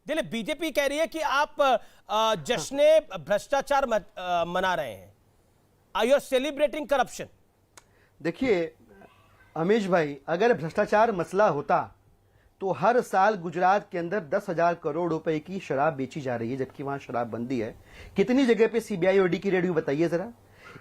Dilip, BJP कह रही है कि आप जश्न भ्रष्टाचार मना रहे हैं। Are you celebrating corruption? देखिए अमीश भाई, अगर भ्रष्टाचार मसला होता तो हर साल गुजरात के अंदर 10,000 करोड़ रुपए की शराब बेची जा रही है, जबकि वहां शराबबंदी है। कितनी जगह पे सीबीआई और ईडी की रेड हुई बताइए जरा।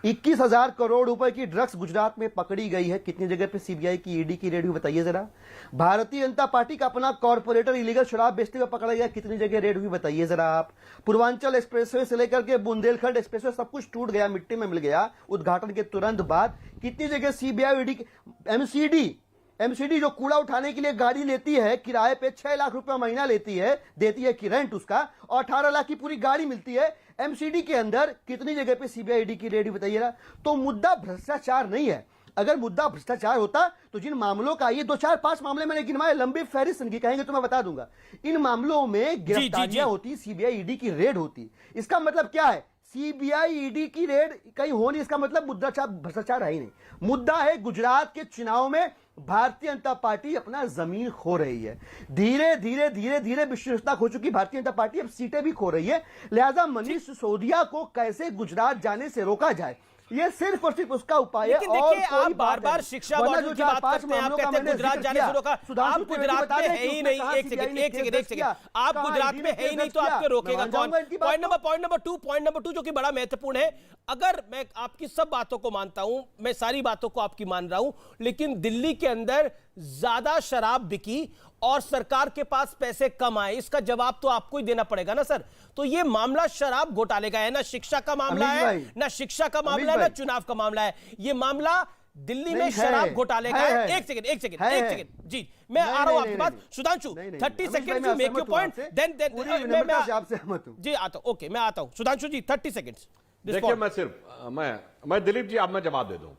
21,000 करोड़ रुपए की ड्रग्स गुजरात में पकड़ी गई है, कितनी जगह पे सीबीआई की ईडी की रेड हुई बताइए जरा। भारतीय जनता पार्टी का अपना कॉर्पोरेटर इलीगल शराब बेचते हुए पकड़ा गया, कितनी जगह रेड हुई बताइए जरा आप। पूर्वांचल एक्सप्रेसवे से लेकर के बुंदेलखंड एक्सप्रेसवे सब कुछ टूट गया, मिट्टी में मिल गया उद्घाटन के तुरंत बाद। कितनी जगह सीबीआई ईडी, एमसीडी जो कूड़ा उठाने के लिए गाड़ी लेती है किराए पे 6 लाख रुपया महीना लेती है, देती है कि रेंट उसका, और 18 लाख की पूरी गाड़ी मिलती है एमसीडी के अंदर। कितनी जगह पे सीबीआई ईडी की रेड बताइएगा। तो मुद्दा भ्रष्टाचार नहीं है। अगर मुद्दा भ्रष्टाचार होता तो जिन मामलों का, ये 2 4 5 मामले मैंने गिनवाए, लंबी फहरिस्त इनकी कहेंगे तो मैं बता दूंगा। इन मामलों में गिरफ्तारियां होती, सीबीआई ईडी की रेड होती। इसका मतलब क्या है? सीबीआई ईडी की रेड कहीं हो नहीं, इसका मतलब मुद्दा भ्रष्टाचार है ही नहीं। मुद्दा है गुजरात के चुनाव में भारतीय जनता पार्टी अपना जमीन खो रही है। धीरे धीरे धीरे धीरे विश्वसनीयता खो चुकी भारतीय जनता पार्टी, अब सीटें भी खो रही है। लिहाजा मनीष सिसोदिया को कैसे गुजरात जाने से रोका जाए, ये सिर्फ और सिर्फ उसका उपाय है। और आप बार बार शिक्षा मॉडल की बात करते हैं, आप कहते हैं गुजरात जाने से रोका। आप गुजरात में है ही नहीं। एक सेकंड, आप गुजरात में है ही नहीं तो आपको रोकेगा कौन? पॉइंट नंबर 2 जो कि बड़ा महत्वपूर्ण है। अगर मैं आपकी सब बातों को मानता हूं, मैं सारी बातों को आपकी मान रहा हूं, लेकिन दिल्ली के अंदर ज्यादा शराब बिकी और सरकार के पास पैसे कम आए, इसका जवाब तो आपको ही देना पड़ेगा ना सर। तो ये मामला शराब घोटाले का है, ना शिक्षा का मामला है, ना शिक्षा का मामला है, ना चुनाव का मामला है। ये मामला दिल्ली में शराब घोटाले का है। एक सेकंड जी, मैं आ रहा हूं आपके पास। Sudhanshu 30 second you make your point, then मैं आपसे सहमत हूं जी। आता हूं, ओके मैं आता हूं। सुधांशु जी 30 सेकंड्स। देखिए मैं दिलीप जी, अब मैं जवाब दे दूं।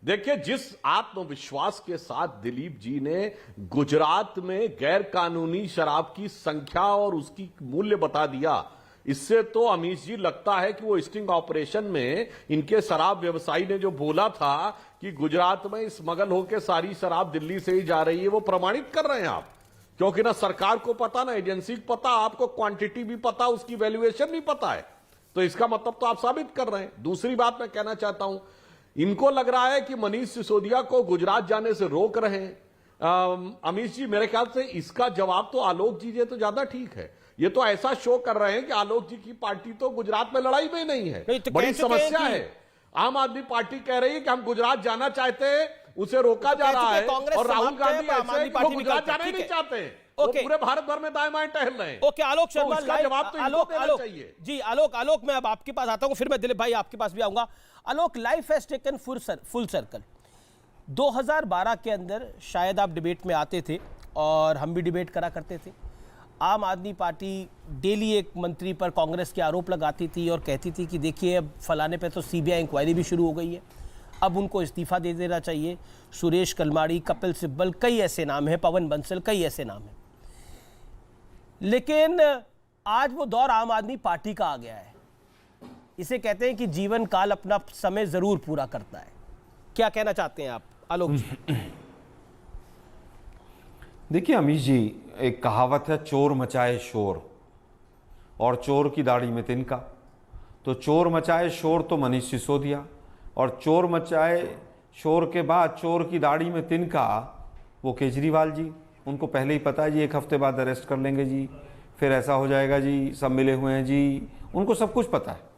देखिए, जिस आत्मविश्वास के साथ दिलीप जी ने गुजरात में गैर कानूनी शराब की संख्या और उसकी मूल्य बता दिया, इससे तो अमीश जी लगता है कि वो स्टिंग ऑपरेशन में इनके शराब व्यवसायी ने जो बोला था कि गुजरात में स्मगल होकर सारी शराब दिल्ली से ही जा रही है, वो प्रमाणित कर रहे हैं आप। क्योंकि ना सरकार को पता, ना एजेंसी को पता, आपको क्वांटिटी भी पता, उसकी वैल्यूएशन भी पता है। तो इसका मतलब तो आप साबित कर रहे हैं। दूसरी बात मैं कहना चाहता हूं, इनको लग रहा है कि मनीष सिसोदिया को गुजरात जाने से रोक रहे हैं। अमीश जी, मेरे ख्याल से इसका जवाब तो आलोक जी ये तो ज्यादा ठीक है। ये तो ऐसा शो कर रहे हैं कि आलोक जी की पार्टी तो गुजरात में लड़ाई में नहीं है। तो बड़ी समस्या है। आम आदमी पार्टी कह रही है कि हम गुजरात जाना चाहते हैं, उसे रोका जा रहा है। और राहुल गांधी ऐसे गुजरात जाना ही नहीं चाहते हैं, वो पूरे भारत भर में दाएं बाएं टहल रहे हैं। ओके, आलोक शर्मा इसका जवाब तो इनको देना चाहिए जी। आलोक मैं अब आपके पास आता हूं, फिर मैं दिलीप भाई आपके पास भी आऊंगा। Alok, life has taken full circle. 2012 के अंदर शायद आप डिबेट में आते थे और हम भी डिबेट करा करते थे। आम आदमी पार्टी डेली एक मंत्री पर कांग्रेस के आरोप लगाती थी और कहती थी कि देखिए अब फलाने पे तो सीबीआई इंक्वायरी भी शुरू हो गई है, अब उनको इस्तीफा दे देना चाहिए। सुरेश कलमाड़ी, कपिल सिब्बल, कई ऐसे नाम हैं, पवन बंसल, कई ऐसे नाम हैं। लेकिन आज वो दौर आम आदमी पार्टी का आ गया है। इसे कहते हैं कि जीवन काल अपना समय जरूर पूरा करता है। क्या कहना चाहते हैं आप आलोक जी? देखिए अमीश जी, एक कहावत है, चोर मचाए शोर और चोर की दाढ़ी में तिनका। तो चोर मचाए शोर तो मनीष सिसोदिया, और चोर मचाए शोर के बाद चोर की दाढ़ी में तिनका वो केजरीवाल जी। उनको पहले ही पता है जी 1 हफ्ते बाद अरेस्ट कर लेंगे जी, फिर ऐसा हो जाएगा जी, सब मिले हुए हैं जी, उनको सब कुछ पता है।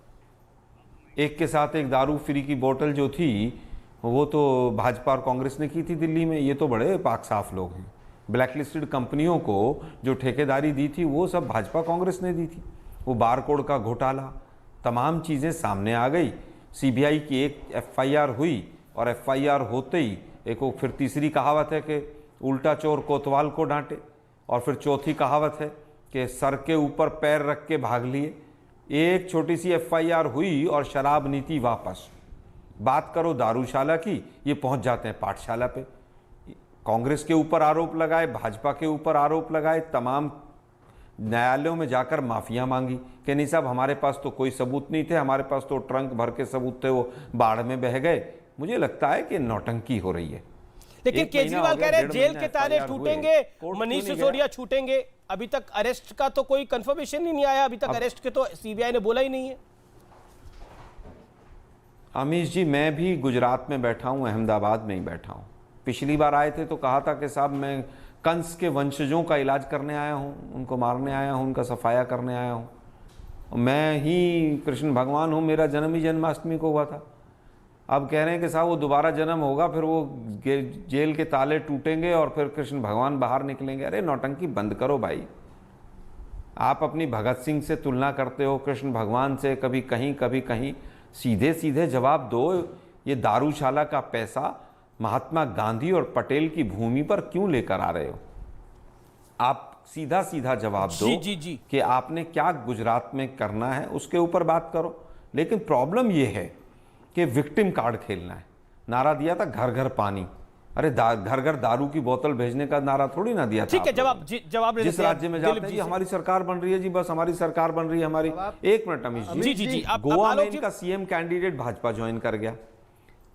एक के साथ एक दारू फ्री की बोतल जो थी वो तो भाजपा और कांग्रेस ने की थी दिल्ली में। ये तो बड़े पाक साफ लोग हैं। ब्लैकलिस्टेड कंपनियों को जो ठेकेदारी दी थी वो सब भाजपा कांग्रेस ने दी थी। वो बारकोड का घोटाला, तमाम चीज़ें सामने आ गई। सीबीआई की एक एफआईआर हुई और एफआईआर होते ही एक वो फिर तीसरी कहावत है कि उल्टा चोर कोतवाल को डांटे, और फिर चौथी कहावत है कि सर के ऊपर पैर रख के भाग लिए। एक छोटी सी एफआईआर हुई और शराब नीति वापस। बात करो दारूशाला की, ये पहुंच जाते हैं पाठशाला पे। कांग्रेस के ऊपर आरोप लगाए, भाजपा के ऊपर आरोप लगाए, तमाम न्यायालयों में जाकर माफिया मांगी कि नहीं साहब हमारे पास तो कोई सबूत नहीं थे, हमारे पास तो ट्रंक भर के सबूत थे, वो बाढ़ में बह गए। मुझे लगता है कि नौटंकी हो रही है। लेकिन एक महीना केजरीवाल हो गया, कह रहे हैं 1.5 जेल महीना के ताले FIR हुए। टूटेंगे, कोर्ट मनीष क्यों नहीं सिसोदिया छूटेंगे। अभी तक अरेस्ट का तो कोई कंफर्मेशन ही नहीं आया, अभी तक अरेस्ट के तो सीबीआई ने बोला ही नहीं है। अमीश जी, मैं भी गुजरात में बैठा हूं, अहमदाबाद में ही बैठा हूं। पिछली बार आए थे तो कहा था कि साहब मैं कंस के वंशजों का इलाज करने आया हूं, उनको मारने आया हूं, उनका सफाया करने आया हूं। मैं ही कृष्ण भगवान हूं, मेरा जन्म ही जन्माष्टमी को हुआ था। अब कह रहे हैं कि साहब वो दोबारा जन्म होगा, फिर वो जेल के ताले टूटेंगे और फिर कृष्ण भगवान बाहर निकलेंगे। अरे नौटंकी बंद करो भाई। आप अपनी भगत सिंह से तुलना करते हो कृष्ण भगवान से, कभी कहीं। सीधे सीधे जवाब दो, ये दारूशाला का पैसा महात्मा गांधी और पटेल की भूमि पर क्यों लेकर आ रहे हो? आप सीधा सीधा जवाब दो जी। कि आपने क्या गुजरात में करना है, उसके ऊपर बात करो। लेकिन प्रॉब्लम यह है कि विक्टिम कार्ड खेलना है। नारा दिया था घर घर पानी, अरे घर घर दारू की बोतल भेजने का नारा थोड़ी ना दिया था। ठीक है, जवाब जिस राज्य में जाते हैं जी हमारी सरकार बन रही है जी, बस हमारी सरकार बन रही है हमारी। एक मिनट अमीश जी, गोवा में इनका सीएम कैंडिडेट भाजपा ज्वाइन कर गया।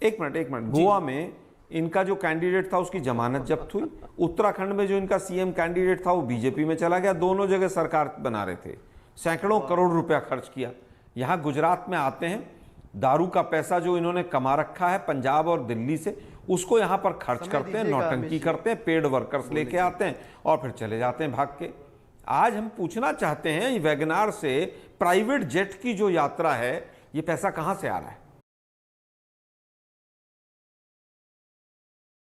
एक मिनट, गोवा में इनका जो कैंडिडेट था उसकी जमानत जब्त हुई। उत्तराखंड में जो इनका सीएम कैंडिडेट था वो बीजेपी में चला गया। दोनों जगह सरकार बना रहे थे, सैकड़ों करोड़ रुपया खर्च किया। यहां गुजरात में आते हैं, दारू का पैसा जो इन्होंने कमा रखा है पंजाब और दिल्ली से, उसको यहां पर खर्च करते हैं, नौटंकी करते हैं, पेड वर्कर्स लेके आते हैं और फिर चले जाते हैं भाग के। आज हम पूछना चाहते हैं, वैगनार से प्राइवेट जेट की जो यात्रा है, ये पैसा कहां से आ रहा है?